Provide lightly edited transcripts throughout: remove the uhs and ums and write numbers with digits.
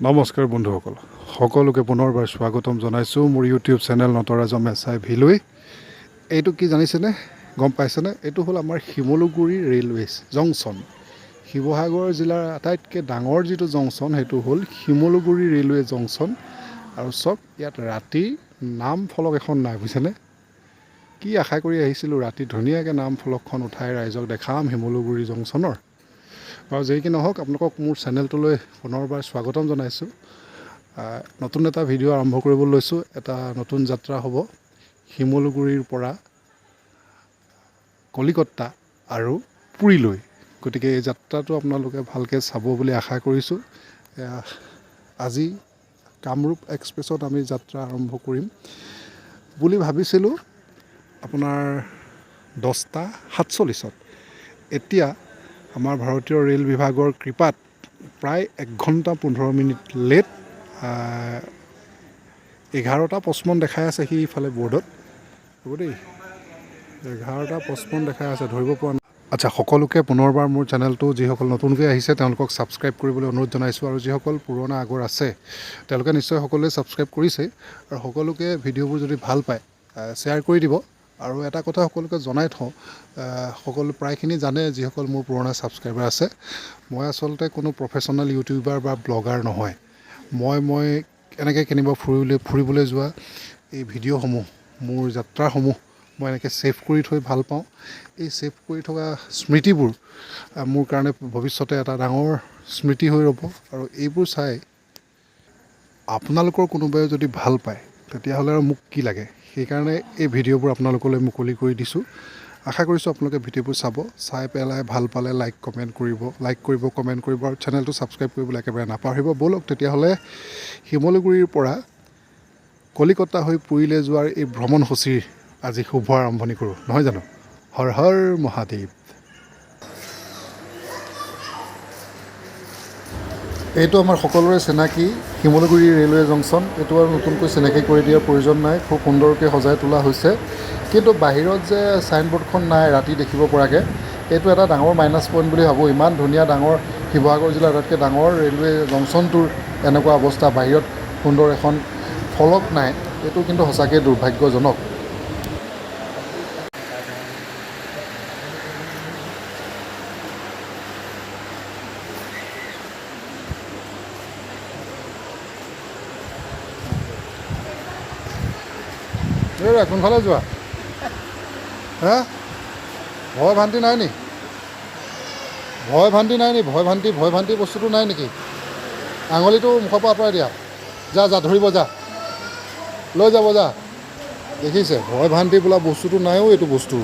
নমস্কাৰ বন্ধুসকল, সকলোকে পুনৰবাৰ স্বাগতম জনাইছোঁ মোৰ ইউটিউব চেনেল নটৰাজম এছাই ভিলৈ। এইটো কি জানিছেনে, গম পাইছেনে? এইটো হ'ল আমাৰ শিমলুগুৰি ৰেলৱে জংচন। শিৱসাগৰ জিলাৰ আটাইতকৈ ডাঙৰ যিটো জংচন সেইটো হ'ল শিমলুগুৰি ৰেলৱে জংচন। আৰু চব ইয়াত ৰাতি নাম ফলক এখন নাই, বুজিছেনে? কি আশা কৰি আহিছিলোঁ, ৰাতি ধুনীয়াকৈ নাম ফলকখন উঠাই ৰাইজক দেখাম শিমলুগুৰি জংচনৰ। বাৰু যেই কি নহওক, আপোনালোকক মোৰ চেনেলটোলৈ পুনৰবাৰ স্বাগতম জনাইছোঁ। নতুন এটা ভিডিঅ' আৰম্ভ কৰিবলৈ লৈছোঁ। এটা নতুন যাত্ৰা হ'ব শিমলুগুৰিৰ পৰা কলিকতা আৰু পুৰীলৈ। গতিকে এই যাত্ৰাটো আপোনালোকে ভালকৈ চাব বুলি আশা কৰিছোঁ। আজি কামৰূপ এক্সপ্ৰেছত আমি যাত্ৰা আৰম্ভ কৰিম বুলি ভাবিছিলোঁ আপোনাৰ 10:47। এতিয়া আমাৰ ভাৰতীয় ৰেল বিভাগৰ কৃপাত প্ৰায় 1 ঘণ্টা 15 মিনিট লেট। 11:55 দেখাই আছে সিফালে বৰ্ডত। হ'ব দেই, 11:55 দেখাই আছে, ধৰিব পৰা নাই। আচ্ছা, সকলোকে পুনৰবাৰ মোৰ চেনেলটো যিসকল নতুনকৈ আহিছে তেওঁলোকক ছাবস্ক্ৰাইব কৰিবলৈ অনুৰোধ জনাইছোঁ। আৰু যিসকল পুৰণা আগৰ আছে তেওঁলোকে নিশ্চয় সকলোৱে ছাবস্ক্ৰাইব কৰিছেই। আৰু সকলোকে ভিডিঅ'বোৰ যদি ভাল পায় শ্বেয়াৰ কৰি দিব। আৰু এটা কথা সকলোকে জনাই থওঁ, সকলো প্ৰায়খিনি জানে যিসকল মোৰ পুৰণা ছাবস্ক্ৰাইবাৰ আছে, মই আচলতে কোনো প্ৰফেশ্যনেল ইউটিউবাৰ বা ব্লগাৰ নহয়। মই এনেকৈ কেনিবা ফুৰিবলৈ যোৱা এই ভিডিঅ'সমূহ, মোৰ যাত্ৰাসমূহ মই এনেকৈ ছেভ কৰি থৈ ভাল পাওঁ। এই ছেভ কৰি থকা স্মৃতিবোৰ মোৰ কাৰণে ভৱিষ্যতে এটা ডাঙৰ স্মৃতি হৈ ৰ'ব। আৰু এইবোৰ চাই আপোনালোকৰ কোনোবাই যদি ভাল পায় তেতিয়াহ'লে আৰু মোক কি লাগে। সেইকাৰণে এই ভিডিঅ'বোৰ আপোনালোকলৈ মুকলি কৰি দিছোঁ। আশা কৰিছোঁ আপোনালোকে ভিডিঅ'বোৰ চাই পেলাই ভাল পালে লাইক কৰিব, কমেণ্ট কৰিব আৰু চেনেলটো ছাবস্ক্ৰাইব কৰিবলৈ একেবাৰে নাপাহৰিব। ব'লক তেতিয়াহ'লে শিমলুগুৰিৰ পৰা কলিকতা হৈ পুৰীলৈ যোৱাৰ এই ভ্ৰমণসূচীৰ আজি শুভ আৰম্ভণি কৰোঁ, নহয় জানো? হৰ হৰ মহাদেৱ। এইটো আমাৰ সকলোৰে চিনাকি শিমলুগুৰি ৰেলৱে জংচন। এইটো আৰু নতুনকৈ চিনাকি কৰি দিয়াৰ প্ৰয়োজন নাই, খুব সুন্দৰকৈ সজাই তোলা হৈছে। কিন্তু বাহিৰত যে চাইনবোৰ্ডখন নাই ৰাতি দেখিব পৰাকৈ, এইটো এটা ডাঙৰ মাইনাছ পইণ্ট বুলি ভাবোঁ। ইমান ধুনীয়া ডাঙৰ শিৱসাগৰ জিলাৰ আটাইতকৈ ডাঙৰ ৰেলৱে জংচনটোৰ এনেকুৱা অৱস্থা, বাহিৰত সুন্দৰ এখন ফলক নাই, এইটো কিন্তু সঁচাকৈ দুৰ্ভাগ্যজনক। কোনফালে যোৱা হা? ভয় ভান্তি নাই নি? ভয় ভান্তি বস্তুটো নাই নেকি? আঙুলিটো মুখৰ পৰা আঁতৰাই দিয়া। যা ধৰিব, যা লৈ যাব, যা। দেখিছে, ভয় ভান্তি বোলা বস্তুটো নাইও এইটো বস্তু।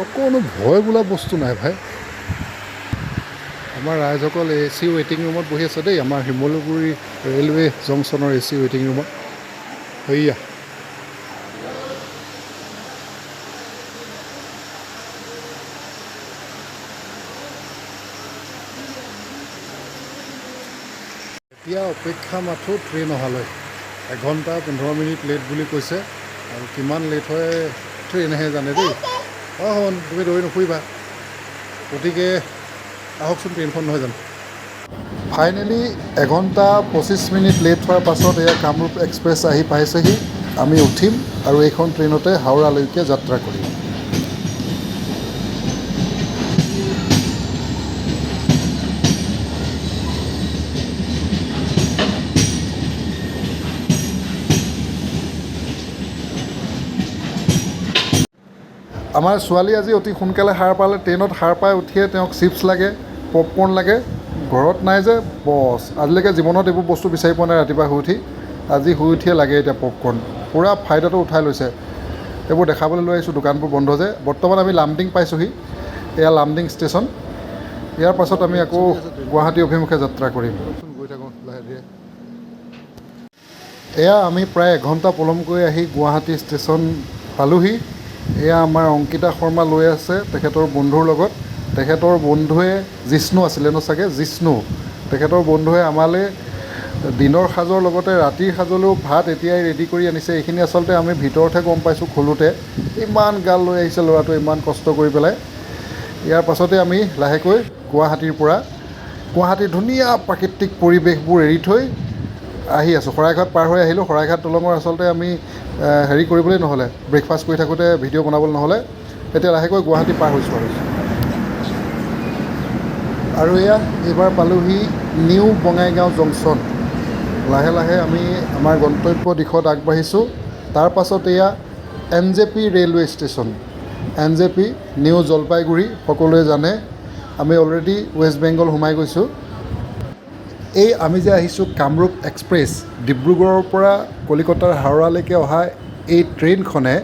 অকণো ভয় বোলা বস্তু নাই ভাই। আমাৰ ৰাইজসকল AC ৱেইটিং ৰুমত বহি আছে দেই, আমাৰ শিমলুগুৰি ৰেলৱে জংচনৰ AC ৱেইটিং ৰুমত। সেয়া এতিয়া অপেক্ষা মাথো ট্ৰেইন অহালৈ। 1 ঘণ্টা 15 মিনিট লেট বুলি কৈছে। আৰু কিমান লেট হয় ট্ৰেইনেহে জানে দেই। শুন, তুমি দৌৰি নুফুৰিবা, গতিকে আহকচোন ট্ৰেইনখন, নহয় জানো? ফাইনেলি 1 ঘণ্টা 25 মিনিট লেট হোৱাৰ পাছত এয়া কামৰূপ এক্সপ্ৰেছ আহি পাইছেহি। আমি উঠিম আৰু এইখন ট্ৰেইনতে হাওৰালৈকে যাত্ৰা কৰিম। আমাৰ ছোৱালী আজি অতি সোনকালে সাৰ পালে। ট্ৰেইনত সাৰ পাই উঠিয়ে তেওঁক চিপছ লাগে, পপকৰ্ণ লাগে। ঘৰত নাই যে বছ, আজিলৈকে জীৱনত এইবোৰ বস্তু বিচাৰি পোৱা নাই। ৰাতিপুৱা শুই উঠি, আজি শুই উঠিয়ে লাগে এতিয়া পপকৰ্ণ। পূৰা ফাইদাটো উঠাই লৈছে। এইবোৰ দেখাবলৈ লৈ আহিছোঁ, দোকানবোৰ বন্ধ যে। বৰ্তমান আমি লামডিং পাইছোঁহি। এয়া লামডিং ষ্টেচন। ইয়াৰ পাছত আমি আকৌ গুৱাহাটী অভিমুখে যাত্ৰা কৰিম। গৈ থাকোঁ লাহে ধীৰে। এয়া আমি প্ৰায় 1 ঘণ্টা পলমকৈ আহি গুৱাহাটী ষ্টেচন পালোহি। এয়া আমাৰ অংকিতা শৰ্মা লৈ আছে তেখেতৰ বন্ধুৰ লগত। তেখেতৰ বন্ধুৱে জিষ্ণু আছিলে ন চাগে, জিষ্ণু। তেখেতৰ বন্ধুৱে আমালৈ দিনৰ সাজৰ লগতে ৰাতিৰ সাজলৈও ভাত এতিয়াই ৰেডি কৰি আনিছে। এইখিনি আচলতে আমি ভিতৰতহে গম পাইছোঁ খোলোতে। ইমান গাল লৈ আহিছে ল'ৰাটোৱে, ইমান কষ্ট কৰি পেলাই। ইয়াৰ পাছতে আমি লাহেকৈ গুৱাহাটীৰ ধুনীয়া প্ৰাকৃতিক পৰিৱেশবোৰ এৰি থৈ আহি আছোঁ। শৰাইঘাট পাৰ হৈ আহিলোঁ। শৰাইঘাট দলঙৰ আচলতে আমি হেৰি কৰিবলৈ নহ'লে, ব্ৰেকফাষ্ট কৰি থাকোঁতে ভিডিঅ' বনাবলৈ নহ'লে, এতিয়া লাহেকৈ গুৱাহাটী পাৰ হৈছোঁ আৰু এয়া এইবাৰ পালোহি নিউ বঙাইগাঁও জংচন। লাহে লাহে আমি আমাৰ গন্তব্য দিশত আগবাঢ়িছোঁ। তাৰ পাছত এয়া NJP railway station. NJP new Jalpaiguri, সকলোৱে জানে। আমি অলৰেডি ৱেষ্ট বেংগল সোমাই গৈছোঁ। এই আমি যে আহিছোঁ কামৰূপ এক্সপ্ৰেছ, ডিব্ৰুগড়ৰ পৰা কলিকতাৰ হাওৰালৈকে অহা এই ট্ৰেইনখনে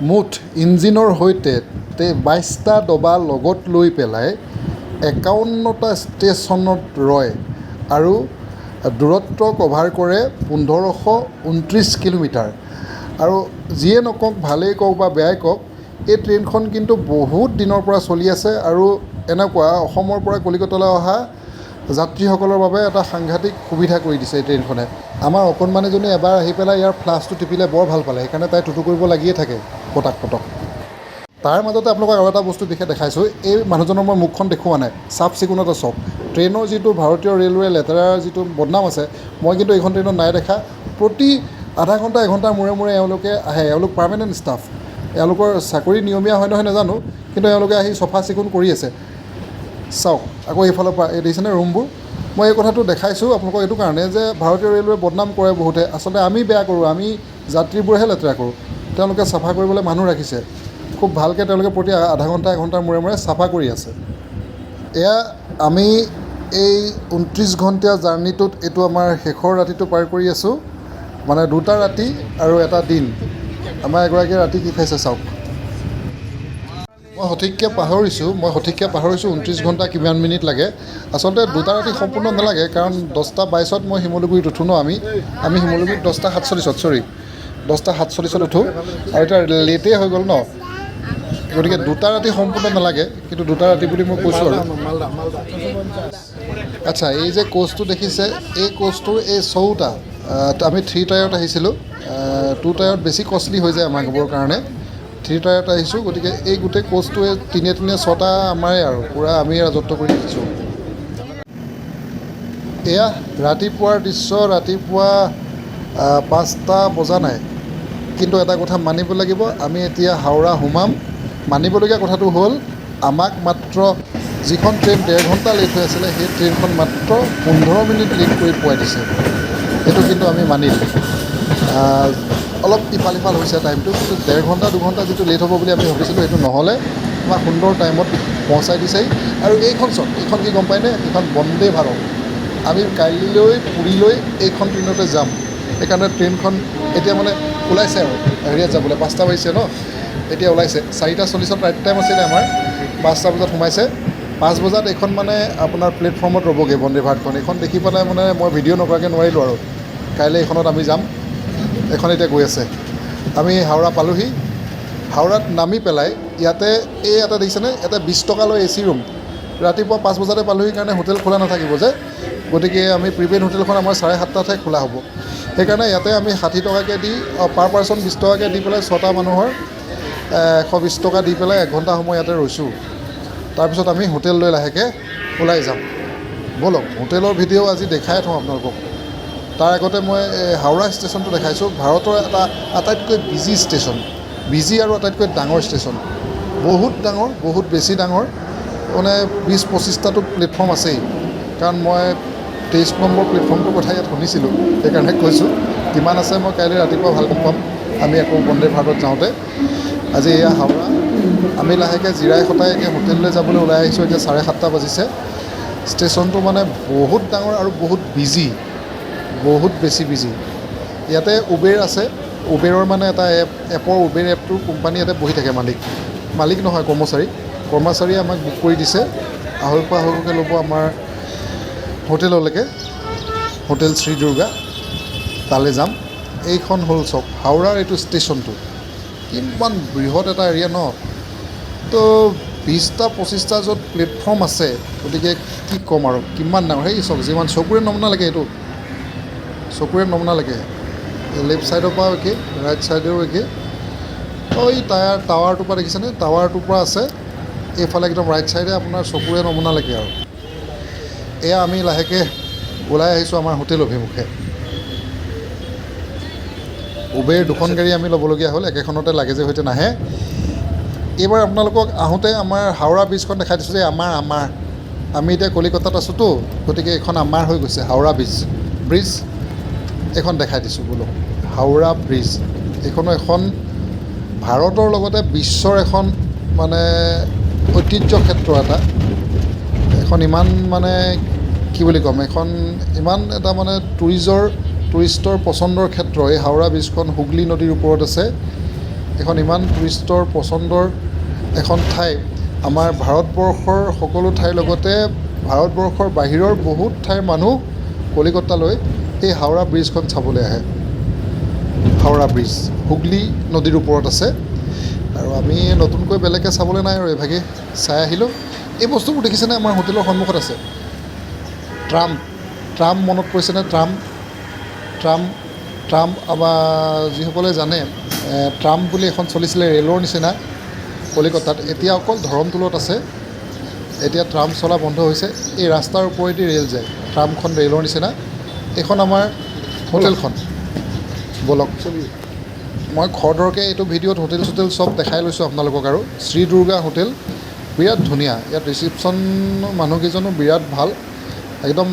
মুঠ ইঞ্জিনৰ সৈতে 22টা ডবা লগত লৈ পেলাই 51টা ষ্টেচনত ৰয় আৰু দূৰত্ব কভাৰ কৰে 1529 কিলোমিটাৰ। আৰু যিয়ে নকওক, ভালেই কওক বা বেয়াই কওক, এই ট্ৰেইনখন কিন্তু বহুত দিনৰ পৰা চলি আছে আৰু এনেকুৱা অসমৰ পৰা কলিকতালৈ অহা যাত্ৰীসকলৰ বাবে এটা সাংঘাতিক সুবিধা কৰি দিছে এই ট্ৰেইনখনে। আমাৰ অকণমানিজনী এবাৰ আহি পেলাই ইয়াৰ ফ্লাছটো টিপিলে বৰ ভাল পালে, সেইকাৰণে তাই টুটু কৰিব লাগিয়ে থাকে পটক। তাৰ মাজতে আপোনালোকক আৰু এটা বস্তু দেখাইছোঁ। এই মানুহজনৰ মই মুখখন দেখুওৱা নাই, চাফ চিকুণতা চাওক। ট্ৰেইনৰ যিটো ভাৰতীয় ৰেলৱে লেতেৰাৰ যিটো বদনাম আছে, মই কিন্তু এইখন ট্ৰেইনত নাই দেখা। প্ৰতি আধা ঘণ্টা এঘণ্টাৰ মূৰে মূৰে এওঁলোকে আহে। এওঁলোক পাৰ্মানেণ্ট ষ্টাফ, এওঁলোকৰ চাকৰি নিয়মীয়া হয় নহয় নাজানো, কিন্তু এওঁলোকে আহি চফা চিকুণ কৰি আছে। চাওক আকৌ এইফালৰ পৰা এই দেখিছেনে ৰুমবোৰ। মই এই কথাটো দেখাইছোঁ আপোনালোকক এইটো কাৰণে যে ভাৰতীয় ৰেলৱে বদনাম কৰে বহুতে, আচলতে আমি বেয়া কৰোঁ, আমি যাত্ৰীবোৰেহে লেতেৰা কৰোঁ। তেওঁলোকে চাফা কৰিবলৈ মানুহ ৰাখিছে, খুব ভালকৈ তেওঁলোকে প্ৰতি আধা ঘণ্টা এঘণ্টাৰ মূৰে মূৰে চাফা কৰি আছে। এয়া আমি এই 29 ঘণ্টীয়া জাৰ্ণিটোত এইটো আমাৰ শেষৰ ৰাতিটো পাৰ কৰি আছোঁ, মানে 2টা ৰাতি আৰু এটা দিন। আমাৰ এগৰাকীয়ে ৰাতি কি খাইছে চাওক। মই সঠিককৈ পাহৰিছোঁ 29 ঘণ্টা কিমান মিনিট লাগে। আচলতে 2টা ৰাতি সম্পূৰ্ণ নালাগে, কাৰণ 10:22 মই শিমলুগুৰিত উঠোঁ ন। আমি শিমলুগুৰিত 10:47 উঠোঁ আৰু এতিয়া লেটেই হৈ গ'ল ন, গতিকে 2টা ৰাতি সম্পূৰ্ণ নালাগে, কিন্তু 2টা ৰাতি বুলি মই কৈছোঁ আৰু। আচ্ছা, এই যে কোচটো দেখিছে, এই কোচটোৰ এই চৌটা আমি 3 টায়াৰত আহিছিলোঁ। 2 টায়াৰত বেছি কষ্টলি হৈ যায় আমাৰ ঘৰৰ কাৰণে। 3 টায়াৰত আহিছোঁ, গতিকে এই গোটেই কোচটোৱে 3 6টা আমাৰে আৰু পূৰা আমি ৰাজত্ব কৰি দেখিছোঁ। এয়া ৰাতিপুৱাৰ দৃশ্য। ৰাতিপুৱা 5টা বজা নাই, কিন্তু এটা কথা মানিব লাগিব, আমি এতিয়া হাওৰা সোমাম। মানিবলগীয়া কথাটো হ'ল, আমাক মাত্ৰ যিখন ট্ৰেইন 1.5 ঘণ্টা লেট হৈ আছিলে, সেই ট্ৰেইনখন মাত্ৰ 15 মিনিট লেট কৰি পোৱাই দিছে। সেইটো কিন্তু আমি মানিলোঁ। অলপ ইফাল সিফাল হৈছে টাইমটো, কিন্তু 1.5 ঘণ্টা 2 ঘণ্টা যিটো লেট হ'ব বুলি আমি ভাবিছিলোঁ, সেইটো নহ'লে আমাক সুন্দৰ টাইমত পਹੁচাই দিছেহি। আৰু এইখন কি গম পায়নে? এইখন বন্দে ভাৰত। আমি কাইলৈ পুৰীলৈ এইখন ট্ৰেইনতে যাম। সেইকাৰণে ট্ৰেইনখন এতিয়া মানে ওলাইছে আৰু হেৰিয়াত যাবলৈ। 5টা বাজিছে ন, এতিয়া ওলাইছে। 4:40ত ৰাইট টাইম আছিলে আমাৰ, 5টা বজাত সোমাইছে। 5 বজাত এইখন মানে আপোনাৰ প্লেটফৰ্মত ৰ'বগৈ বন্দে ভাৰতখন। এইখন দেখি পেলাই মানে মই ভিডিঅ' নকৰাকৈ নোৱাৰিলোঁ আৰু। কাইলৈ এইখনত আমি যাম। এইখন এতিয়া গৈ আছে। আমি হাওৰা পালোহি। হাওৰাত নামি পেলাই ইয়াতে এটা দেখিছেনে, ইয়াতে 20 টকা লৈ AC ৰুম। ৰাতিপুৱা 5 বজাতে পালোহি কাৰণে হোটেল খোলা নাথাকিব যে, গতিকে আমি প্ৰিপেইড হোটেলখন আমাৰ 7:30হে খোলা হ'ব। সেইকাৰণে ইয়াতে আমি 60 টকাকৈ দি, পাৰ পাৰ্চন 20 টকাকৈ দি পেলাই 6টা মানুহৰ 120 টকা দি পেলাই 1 ঘণ্টা সময় ইয়াতে ৰৈছোঁ। তাৰপিছত আমি হোটেল লৈ লাহেকৈ ওলাই যাম। ব'লক, হোটেলৰ ভিডিঅ' আজি দেখাই থওঁ আপোনালোকক। তাৰ আগতে মই হাওৰা ষ্টেচনটো দেখাইছোঁ। ভাৰতৰ এটা আটাইতকৈ বিজি ষ্টেচন, বিজি আৰু আটাইতকৈ ডাঙৰ ষ্টেচন। বহুত ডাঙৰ, বহুত বেছি ডাঙৰ, মানে 20-25টাটো প্লেটফৰ্ম আছেই। কাৰণ মই 23 নম্বৰ প্লেটফৰ্মটোৰ কথা ইয়াত শুনিছিলোঁ, সেইকাৰণে কৈছোঁ। কিমান আছে মই কাইলৈ ৰাতিপুৱা ভাল গম পাম, আমি আকৌ বন্দে ভাৰতত যাওঁতে। আজি এয়া হাওৰা। আমি লাহেকৈ জিৰাই খটাই এতিয়া হোটেললৈ যাবলৈ ওলাই আহিছোঁ। এতিয়া 7:30 বাজিছে। ষ্টেচনটো মানে বহুত ডাঙৰ আৰু বহুত বিজি, বহুত বেছি বিজি। ইয়াতে উবেৰ আছে। উবেৰৰ মানে এটা এপৰ উবেৰ এপটোৰ কোম্পানী ইয়াতে বহি থাকে। মালিক নহয়, কৰ্মচাৰীয়ে আমাক বুক কৰি দিছে। আঢ়ৈশকৈ ল'ব আমাৰ হোটেললৈকে, হোটেল শ্ৰী দুৰ্গা, তালৈ যাম। এইখন হ'ল চব হাওৰাৰ এইটো ষ্টেচনটো। কিমান বৃহৎ এটা এৰিয়া ন, তো 20-25টা য'ত প্লেটফৰ্ম আছে, গতিকে কি ক'ম আৰু কিমান ডাঙৰ। সেই চব যিমান চকুৰে নমনা লাগে এইটো। চকুৰে নমুনা লাগে লেফ্ট ছাইডৰ পৰা একে ৰাইট ছাইডেও একে ওই টাৱাৰটোৰ পৰা দেখিছেনে টাৱাৰটোৰ পৰা আছে এইফালে একদম ৰাইট ছাইডে আপোনাৰ চকুৰে নমুনা লাগে আৰু এয়া আমি লাহেকৈ ওলাই আহিছোঁ আমাৰ হোটেল অভিমুখে উবেৰ দুখন গাড়ী আমি ল'বলগীয়া হ'ল একেখনতে লাগেজৰ সৈতে নাহে এইবাৰ আপোনালোকক আহোঁতে আমাৰ হাওৰা ব্ৰিজখন দেখাই দিছোঁ যে আমাৰ আমি এতিয়া কলিকতাত আছোঁতো গতিকে এইখন আমাৰ হৈ গৈছে হাওৰা ব্ৰিজ এইখন দেখাই দিছোঁ বোলো হাওৰা ব্ৰিজ এইখনো এখন ভাৰতৰ লগতে বিশ্বৰ এখন মানে ঐতিহ্য ক্ষেত্ৰ এটা এখন ইমান মানে কি বুলি ক'ম এখন ইমান এটা মানে টুৰিষ্টৰ পচন্দৰ ক্ষেত্ৰ এই হাওৰা ব্ৰিজখন হুগলী নদীৰ ওপৰত আছে এখন ইমান টুৰিষ্টৰ পচন্দৰ এখন ঠাই আমাৰ ভাৰতবৰ্ষৰ সকলো ঠাইৰ লগতে ভাৰতবৰ্ষৰ বাহিৰৰ বহুত ঠাইৰ মানুহ কলিকতালৈ এই হাওৰা ব্ৰিজখন চাবলৈ আহে হাওৰা ব্ৰিজ হুগলী নদীৰ ওপৰত আছে আৰু আমি নতুনকৈ বেলেগকৈ চাবলৈ নাই আৰু এভাগে চাই আহিলোঁ এই বস্তুবোৰ দেখিছেনে আমাৰ হোটেলৰ সন্মুখত আছে ট্ৰাম মনত পৰিছেনে ট্ৰাম আমাৰ যিসকলে জানে ট্ৰাম বুলি এখন চলিছিলে ৰেলৰ নিচিনা কলিকতাত এতিয়া অকল ধৰমতোলত আছে এতিয়া ট্ৰাম চলা বন্ধ হৈছে এই ৰাস্তাৰ ওপৰেদি ৰেল যায় ট্ৰামখন ৰেলৰ নিচিনা এইখন আমাৰ হোটেলখন বলক মই খৰধৰকৈ এইটো ভিডিঅ'ত হোটেল চব দেখাই লৈছোঁ আপোনালোকক আৰু শ্ৰী দুৰ্গা হোটেল বিৰাট ধুনীয়া ইয়াত ৰিচিপশ্যন মানুহকেইজনো বিৰাট ভাল একদম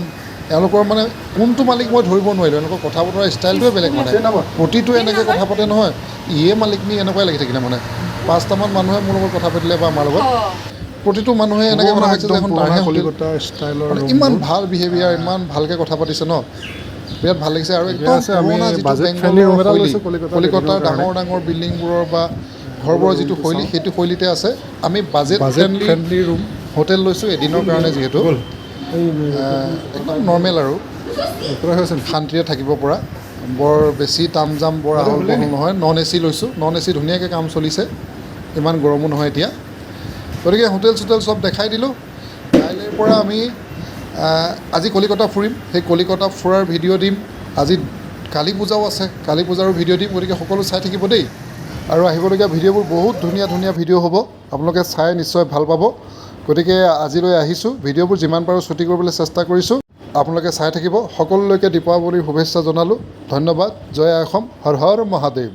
এওঁলোকৰ মানে কোনটো মালিক মই ধৰিব নোৱাৰিলোঁ এনেকুৱা কথা বতৰা ষ্টাইলটোৱে বেলেগ মানে প্ৰতিটো এনেকৈ কথা পাতে নহয় ইয়ে মালিক নি এনেকুৱাই লাগি থাকিলে মানে 5টামান মানুহে মোৰ লগত কথা পাতিলে বা আমাৰ লগত প্ৰতিটো মানুহে এনেকৈ কথা পাতিছে এখন কলিকতা ষ্টাইলৰ ইমান ভাল বিহেভিয়াৰ ইমান ভালকৈ কথা পাতিছে ন বিৰাট ভাল লাগিছে আৰু একদম পুৰণা যিটো কলিকতাৰ ডাঙৰ বিল্ডিংবোৰৰ বা ঘৰবোৰৰ যিটো শৈলী সেইটো শৈলীতে আছে আমি বাজেট ফ্ৰেণ্ডলি ৰুম হোটেল লৈছোঁ এদিনৰ কাৰণে যিহেতু একদম নৰ্মেল আৰু শান্তিৰে থাকিব পৰা বৰ বেছি তাম জাম বৰ আহল বহল নহয় নন এ চি লৈছোঁ নন এ চি ধুনীয়াকৈ কাম চলিছে ইমান গৰমো নহয় এতিয়া গতিকে হোটেল চোটেল চব দেখাই দিলোঁ কাইলৈৰ পৰা আমি আজি কলিকতা ফুৰিম সেই কলিকতা ফুৰাৰ ভিডিঅ' দিম আজি কালী পূজাও আছে কালী পূজাৰো ভিডিঅ' দিম গতিকে সকলো চাই থাকিব দেই আৰু আহিবলগীয়া ভিডিঅ'বোৰ বহুত ধুনীয়া ভিডিঅ' হ'ব আপোনালোকে চাই নিশ্চয় ভাল পাব গতিকে আজিলৈ আহিছোঁ ভিডিঅ'বোৰ যিমান পাৰোঁ ছুটি কৰিবলৈ চেষ্টা কৰিছোঁ আপোনালোকে চাই থাকিব সকলোলৈকে দীপাৱলীৰ শুভেচ্ছা জনালোঁ ধন্যবাদ জয় অসম হৰ হৰ মহাদেৱ